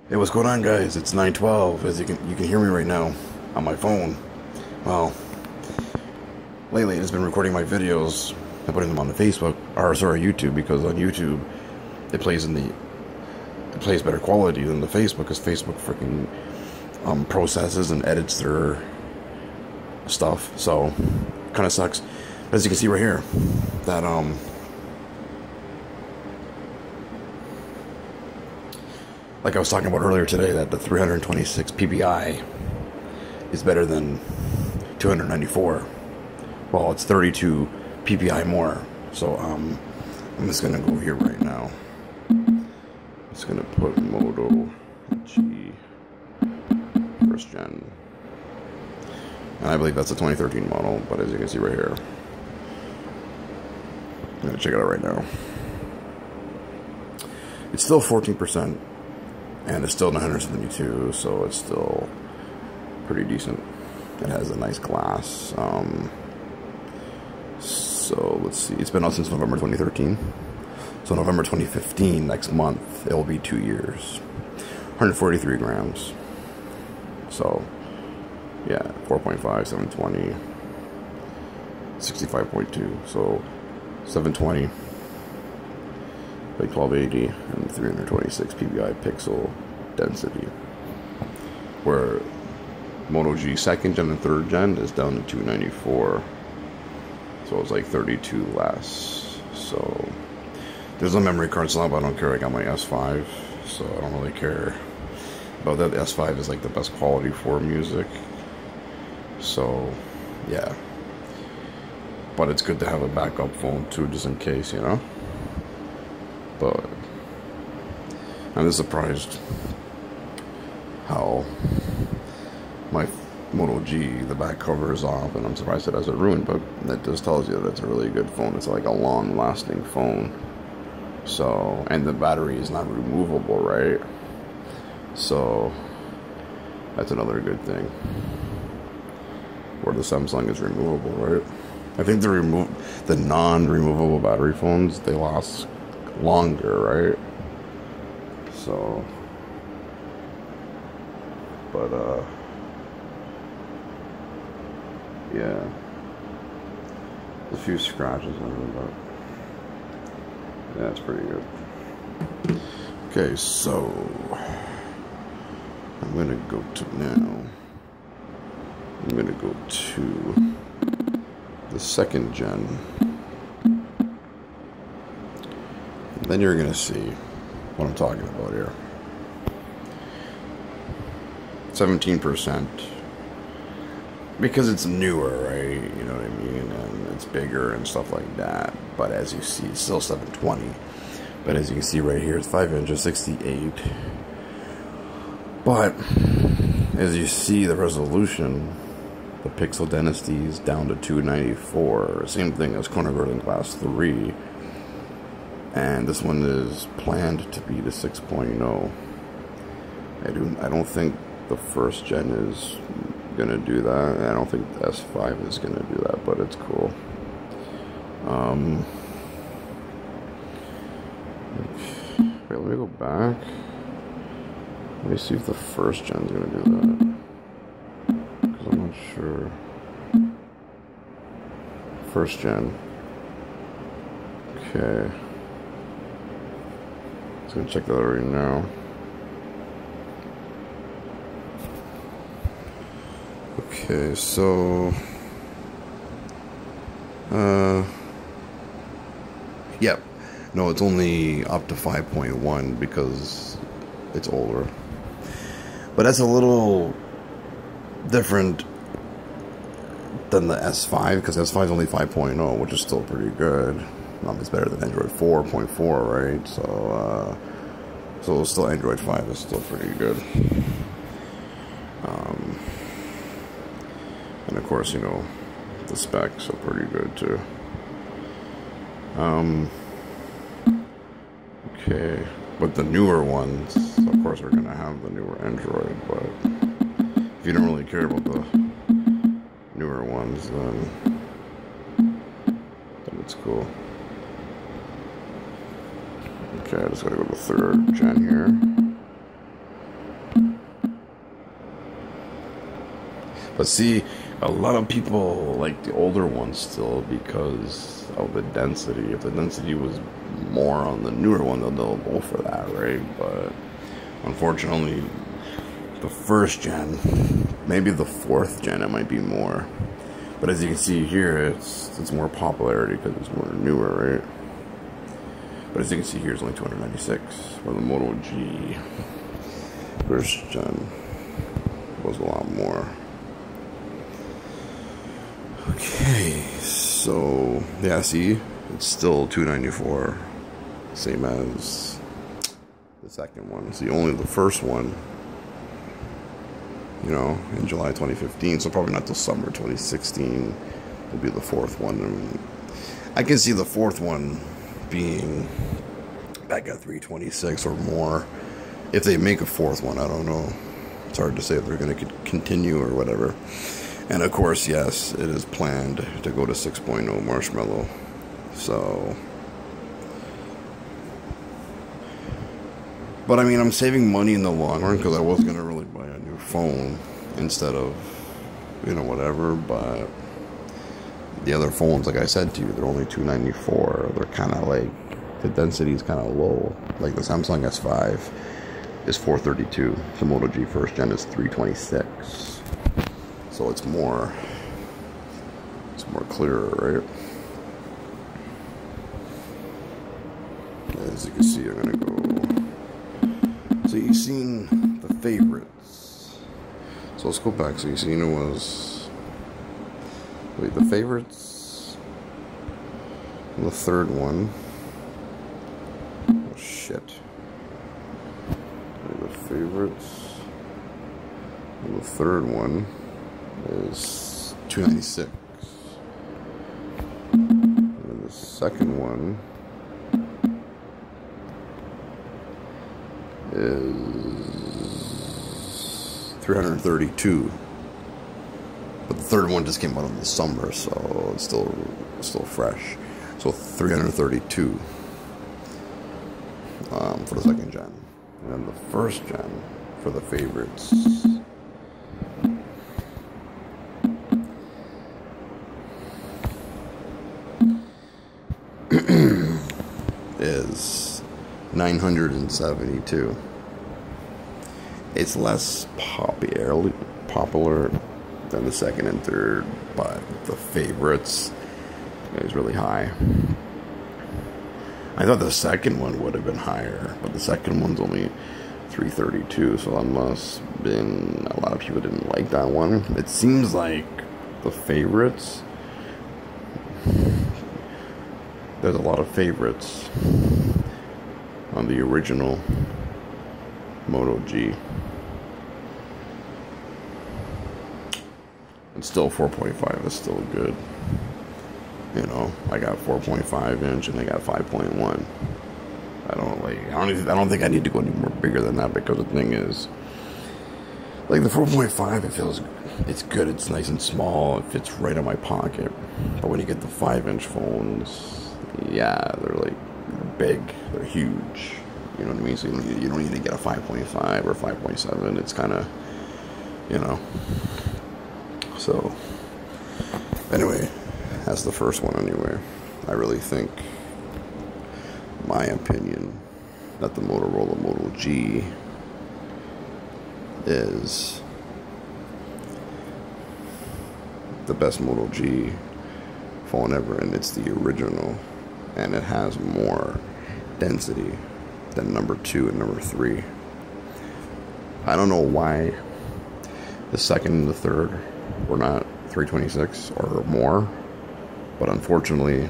Hey, what's going on, guys? It's 9:12. As you can hear me right now on my phone. Well, lately it's been recording my videos and putting them on the Facebook, or sorry, YouTube, because on YouTube it plays better quality than the Facebook, because Facebook freaking processes and edits their stuff. So kind of sucks. But as you can see right here, that like I was talking about earlier today, that the 326 PPI is better than 294. Well, it's 32 PPI more. So I'm just gonna go here right now. I'm just gonna put Moto G first gen, and I believe that's a 2013 model. But as you can see right here, I'm gonna check it out right now. It's still 14%. And it's still 972, so it's still pretty decent. It has a nice glass. So let's see. It's been out since November 2013. So November 2015, next month, it will be 2 years. 143 grams. So, yeah, 4.5, 720, 65.2. So, 720. Like 1280 and 326 PPI pixel density, where Moto G 2nd gen and 3rd gen is down to 294, so it's like 32 less. So there's no memory card slot, but I don't care. I got my S5, so I don't really care about that. The S5 is like the best quality for music, so yeah, but it's good to have a backup phone too, just in case, you know. But I'm just surprised how my Moto G, the back cover is off, and I'm surprised it hasn't ruined, but that just tells you that it's a really good phone. It's like a long-lasting phone. So, and the battery is not removable, right? So, that's another good thing. Where the Samsung is removable, right? I think the non-removable battery phones, they last longer, right? So, but yeah, there's a few scratches on it, but yeah, it's pretty good. Okay, so I'm gonna go to now. I'm gonna go to the 2nd gen. Then you're going to see what I'm talking about here. 17%. Because it's newer, right? You know what I mean? And it's bigger and stuff like that. But as you see, it's still 720. But as you can see right here, it's 5 inches, 68. But as you see, the resolution, the pixel density is down to 294. Same thing as Corner Garden Glass 3. And this one is planned to be the 6.0. I don't think the 1st gen is gonna do that. I don't think the S5 is gonna do that, but it's cool. Wait, let me go back. Let me see if the 1st gen's gonna do that, because I'm not sure. 1st gen. Okay. Gonna check that out right now. Okay, so yep. No, it's only up to 5.1 because it's older. But that's a little different than the S5, because S5 is only 5.0, which is still pretty good. It's better than Android 4.4, right? So still Android 5 is still pretty good. And of course, you know, the specs are pretty good too. Okay, but the newer ones, of course, are gonna have the newer Android. But if you don't really care about the newer ones, then it's cool. Okay, I just gotta go to 3rd gen here. But see, a lot of people like the older ones still because of the density. If the density was more on the newer one, they'll go for that, right? But unfortunately, the first gen, maybe the fourth gen, it might be more. But as you can see here, it's more popularity because it's more newer, right? But as you can see here, it's only 296, where the Moto G first gen was a lot more. Okay, so yeah, see, it's still 294, same as the second one. See, only the first one, you know, in July 2015, so probably not till summer 2016 will be the fourth one. And I can see the fourth one being back at 326 or more. If they make a fourth one, I don't know. It's hard to say if they're going to continue or whatever. And of course, yes, it is planned to go to 6.0 Marshmallow. So, but I mean, I'm saving money in the long run because I was going to really buy a new phone instead of, you know, whatever. But the other phones, like I said to you, they're only $294. They're kind of like, the density is kind of low. Like the Samsung S5 is 432. The Moto G first gen is 326. So it's more clearer, right? As you can see, I'm gonna go. So you've seen the favorites. So let's go back. So you've seen it was, wait, the favorites. And the third one. Oh shit. The favorites. And the third one is 296. And then the second one is 332. But the third one just came out in the summer, so it's still fresh. So 332 for the second gen. And then the first gen for the favorites is 972. It's less popular than the second and third, but the favorites is really high. I thought the second one would have been higher, but the second one's only 332, so that must have been a lot of people didn't like that one. It seems like the favorites, there's a lot of favorites on the original Moto G. And still 4.5 is still good. You know, I got 4.5 inch and I got 5.1. I don't think I need to go any more bigger than that, because the thing is, like the 4.5, it's good, it's nice and small, it fits right in my pocket. But when you get the 5-inch phones, yeah, they're big, they're huge. You know what I mean? So you don't need to get a 5.5 or 5.7. It's kind of, you know. So, anyway, that's the first one anyway. I really think, my opinion, that the Motorola Moto G is the best Moto G phone ever, and it's the original, and it has more density than number 2 and number 3. I don't know why the second and the third were not 326 or more, but unfortunately,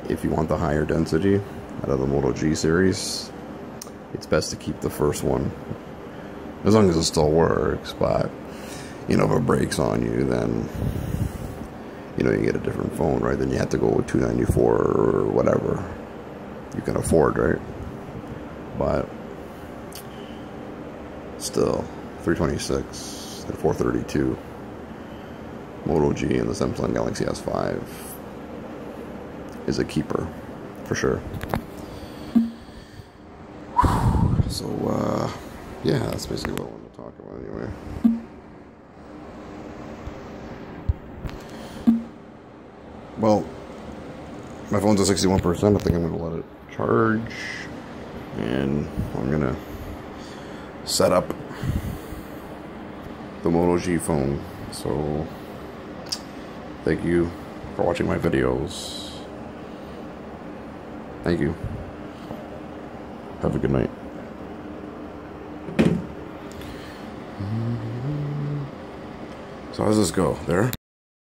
if you want the higher density out of the Moto G series, it's best to keep the first one, as long as it still works. But you know, if it breaks on you, then you know, you get a different phone, right? Then you have to go with 294 or whatever you can afford, right? But still, 326 and 432 Moto G and the Samsung Galaxy S5 is a keeper for sure. So yeah, that's basically what I wanted to talk about anyway. well, my phone's at 61%. I think I'm going to let it charge. And I'm going to set up the Moto G phone. So, thank you for watching my videos. Thank you. Have a good night. So how does this go? There?